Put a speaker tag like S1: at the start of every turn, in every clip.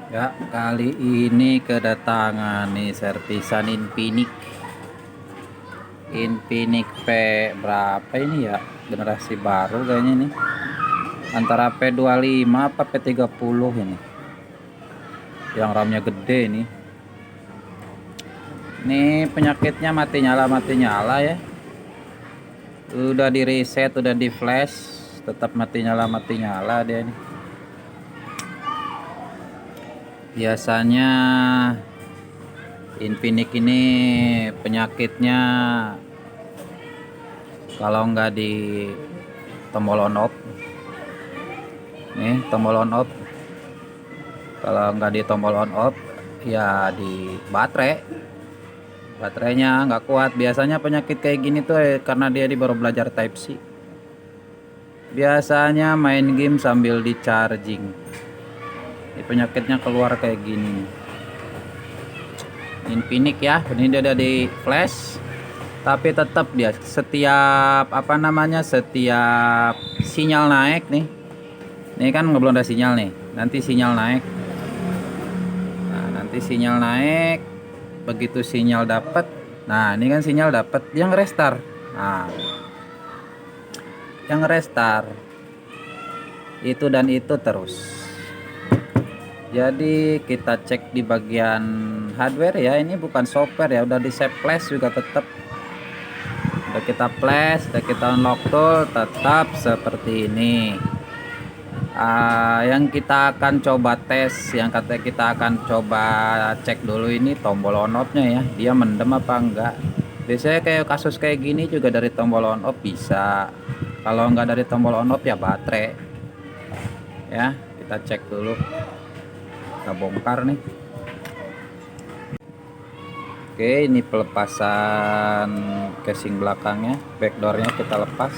S1: Ya, kali ini kedatangan nih servisan Infinix P berapa ini ya? Generasi baru kayaknya nih. Antara P25 apa P30 ini. Yang RAM-nya gede nih. Ini penyakitnya mati nyala ya. Udah di reset, udah di flash, tetap mati nyala dia nih. Biasanya Infinix ini penyakitnya kalau nggak di tombol on off, nih tombol on off, kalau nggak di tombol on off ya di baterainya nggak kuat. Biasanya penyakit kayak gini tuh karena dia baru belajar Type C. Biasanya main game sambil di charging, ini penyakitnya keluar kayak gini. Infinix ya, ini dia udah di flash, tapi tetap dia setiap setiap sinyal naik nih, ini kan belum ada sinyal nih, nanti sinyal naik. Nah, nanti sinyal naik, begitu sinyal dapat, nah ini kan sinyal dapat, dia nge-restart. Nah, yang restart itu dan itu terus. Jadi kita cek di bagian hardware ya, ini bukan software ya, udah di save flash juga tetap. Udah kita flash, udah kita unlock tool, tetap seperti ini. Yang kita akan coba tes, yang katanya kita akan coba cek dulu ini tombol on off nya ya, dia mendem apa enggak. Biasanya kayak kasus kayak gini juga dari tombol on off bisa, kalau enggak dari tombol on off ya baterai ya. Kita cek dulu, kita bongkar nih. Oke, ini pelepasan casing belakangnya, backdoornya kita lepas.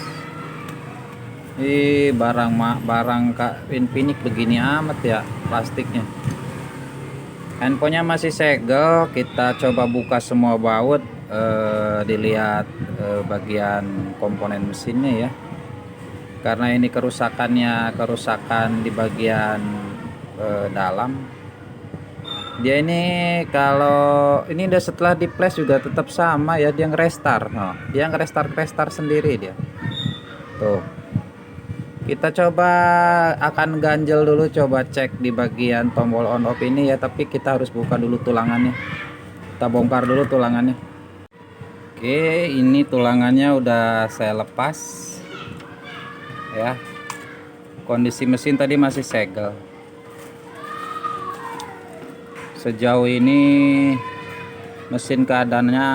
S1: Barang Kak Infinix begini amat ya plastiknya. Handphonenya masih segel, kita coba buka semua baut, dilihat bagian komponen mesinnya ya. Karena ini kerusakan di bagian dalam. Dia ini kalau ini udah setelah di flash juga tetap sama ya, dia nge-restart. Nah, dia nge-restart sendiri dia. Tuh. Kita coba akan ganjel dulu, coba cek di bagian tombol on off ini ya, tapi kita harus buka dulu tulangannya. Kita bongkar dulu tulangannya. Oke, ini tulangannya udah saya lepas. Ya. Kondisi mesin tadi masih segel. Sejauh ini mesin keadaannya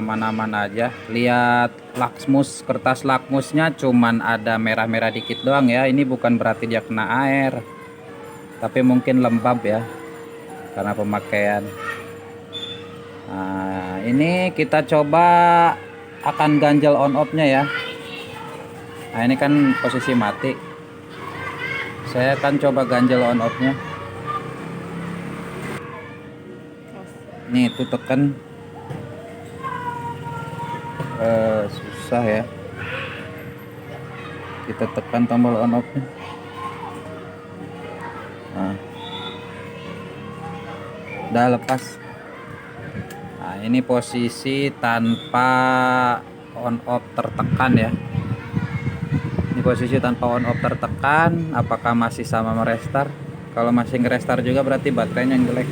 S1: aman-aman aja. Lihat kertas lakmusnya cuman ada merah-merah dikit doang ya. Ini bukan berarti dia kena air, tapi mungkin lembab ya karena pemakaian. Nah, ini kita coba akan ganjel on off nya ya. Nah, ini kan posisi mati, saya akan coba ganjel on off nya. Nih itu tekan, susah ya, kita tekan tombol on off nya. Nah, udah lepas. Nah, ini posisi tanpa on off tertekan ya, ini posisi tanpa on off tertekan. Apakah masih sama merestart? Kalau masih ngerestart juga berarti baterainya yang jelek.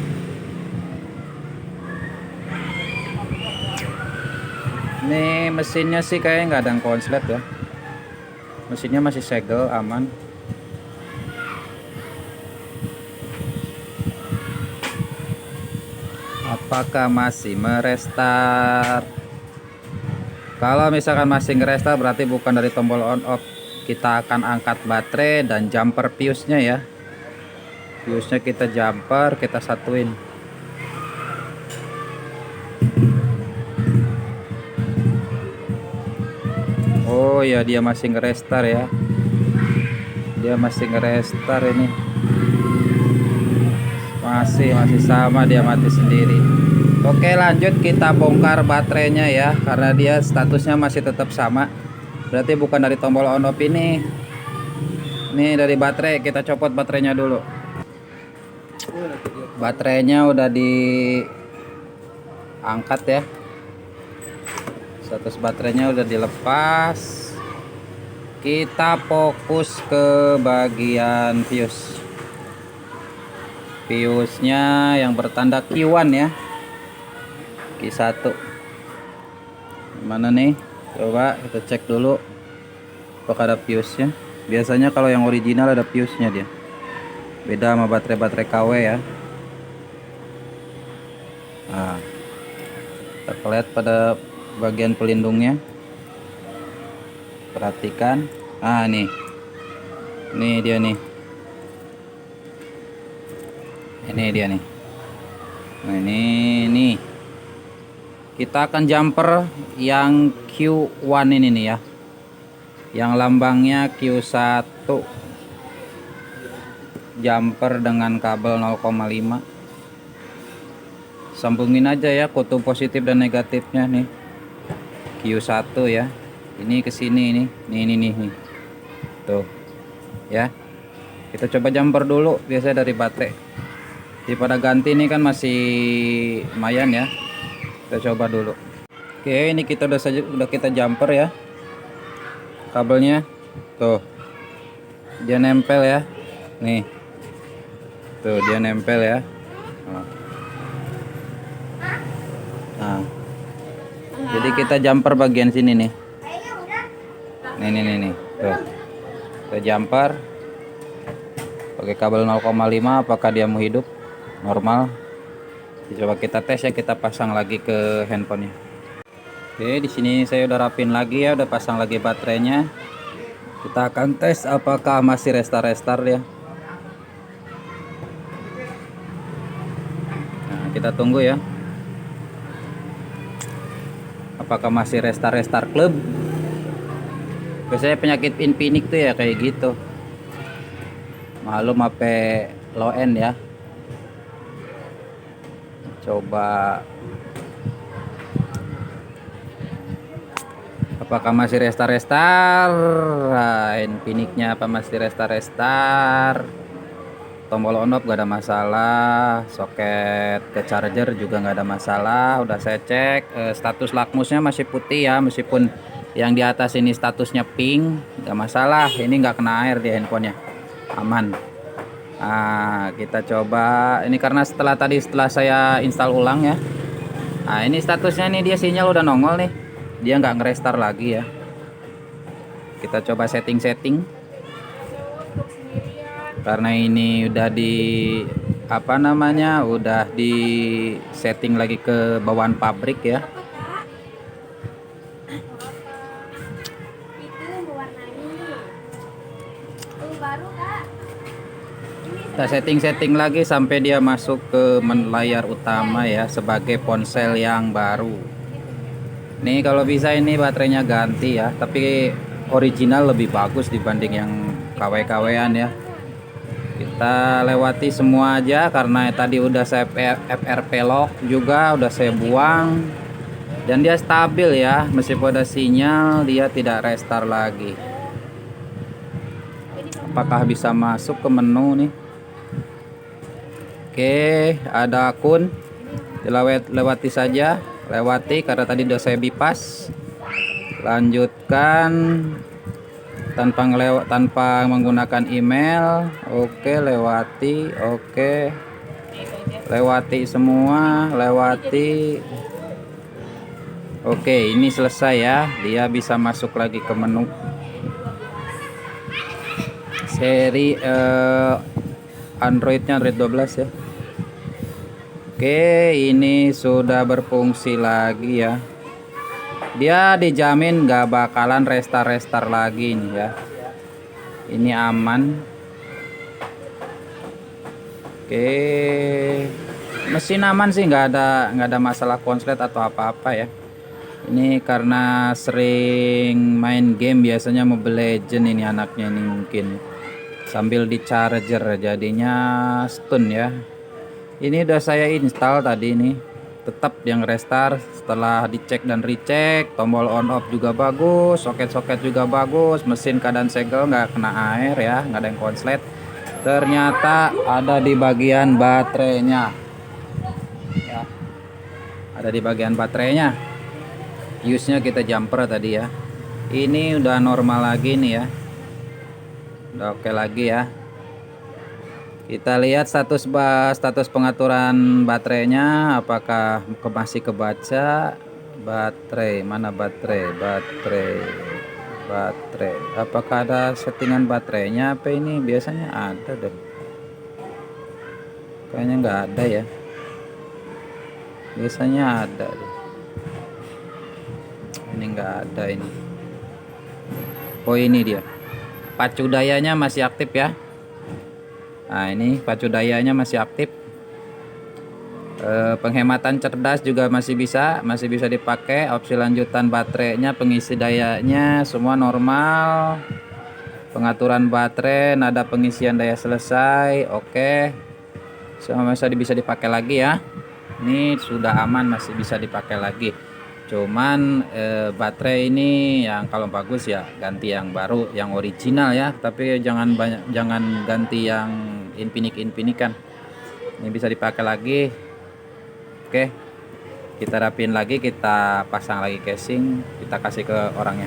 S1: Ini mesinnya sih kayaknya nggak ada yang konslet ya, mesinnya masih segel, aman. Apakah masih merestart? Kalau misalkan masih ngerestart berarti bukan dari tombol on off. Kita akan angkat baterai dan jumper fuse nya ya, fuse nya kita jumper, kita satuin. Oh ya, dia masih nge-restart ya. Dia masih nge-restart ini. Masih sama, dia mati sendiri. Oke, lanjut kita bongkar baterainya ya, karena dia statusnya masih tetap sama. Berarti bukan dari tombol on off ini. Ini dari baterai, kita copot baterainya dulu. Baterainya udah diangkat ya. Status baterainya udah dilepas. Kita fokus ke bagian fuse. Fuse-nya yang bertanda Q1 ya. Q1. Mana nih? Coba kita cek dulu apakah ada fuse-nya. Biasanya kalau yang original ada fuse-nya dia. Beda sama baterai-baterai KW ya. Nah, kita lihat pada bagian pelindungnya. Perhatikan. Ah, nih. Ini dia nih. Ini dia nih. Nah, ini. Kita akan jumper yang Q1 ini nih ya. Yang lambangnya Q1. Jumper dengan kabel 0,5. Sambungin aja ya kutub positif dan negatifnya nih. Q1 ya. Ini ke sini nih. Tuh. Ya. Kita coba jumper dulu biasa dari baterai. Daripada ganti ini kan masih lumayan ya. Kita coba dulu. Oke, ini kita udah kita jumper ya. Kabelnya. Tuh. Dia nempel ya. Nih. Tuh, dia nempel ya. Nah. Jadi kita jumper bagian sini nih. Nih. Tuh. Kita jumper pakai kabel 0,5, apakah dia mau hidup normal? Coba kita tes ya, kita pasang lagi ke handphonenya. Oke, di sini saya udah rapin lagi ya, udah pasang lagi baterainya. Kita akan tes apakah masih restart ya. Nah, kita tunggu ya. Apakah masih restart klub? Biasanya penyakit Infinix tuh ya kayak gitu. Malum HP low end ya. Coba apakah masih restart? Nah, Infinix-nya apa masih restart? Tombol on off gak ada masalah, soket ke charger juga nggak ada masalah. Udah saya cek, status lakmusnya masih putih ya, meskipun yang di atas ini statusnya pink, nggak masalah. Ini nggak kena air di handphonenya, aman. Nah, kita coba ini karena setelah saya install ulang ya. Nah, ini statusnya nih, dia sinyal udah nongol nih, dia nggak nge-restart lagi ya. Kita coba setting karena ini udah udah di setting lagi ke bawaan pabrik ya. Kita setting lagi sampai dia masuk ke layar utama ya, sebagai ponsel yang baru. Nih kalau bisa ini baterainya ganti ya, tapi original lebih bagus dibanding yang KW-KW-an ya. Kita lewati semua aja karena tadi udah saya FRP lock juga udah saya buang, dan dia stabil ya, meskipun ada sinyal dia tidak restart lagi. Apakah bisa masuk ke menu nih? Oke, ada akun, lewati saja, karena tadi udah saya bypass. Lanjutkan tanpa menggunakan email. Oke, lewati semua, Oke, ini selesai ya, dia bisa masuk lagi ke menu seri Android 12 ya. Oke, ini sudah berfungsi lagi ya. Dia dijamin gak bakalan restart lagi nih ya. Ini aman. Oke, mesin aman sih, nggak ada masalah konslet atau apa-apa ya. Ini karena sering main game, biasanya Mobile Legend ini anaknya ini mungkin sambil di charger jadinya stun ya. Ini udah saya install tadi nih, tetap yang restart setelah dicek dan recheck. Tombol on off juga bagus, soket juga bagus, mesin keadaan segel nggak kena air ya, nggak ada yang konslet. Ternyata ada di bagian baterainya ya, ada di bagian baterainya. Fuse-nya kita jumper tadi ya. Ini udah normal lagi nih ya, udah oke lagi ya. Kita lihat status pengaturan baterainya, apakah masih kebaca. Baterai mana, baterai apakah ada settingan baterainya apa ini? Biasanya ada deh, kayaknya nggak ada ya, biasanya ada deh. Ini nggak ada ini. Oh ini dia, pacu dayanya masih aktif ya. Nah ini pacu dayanya masih aktif. Penghematan cerdas juga masih bisa dipakai. Opsi lanjutan baterainya, pengisi dayanya semua normal. Pengaturan baterai, nada pengisian daya selesai, oke. Semua masih bisa dipakai lagi ya. Ini sudah aman, masih bisa dipakai lagi. Cuman baterai ini yang kalau bagus ya ganti yang baru, yang original ya. Tapi jangan ganti yang infinik-infinikan. Ini bisa dipakai lagi. Oke, kita rapiin lagi, kita pasang lagi casing, kita kasih ke orangnya.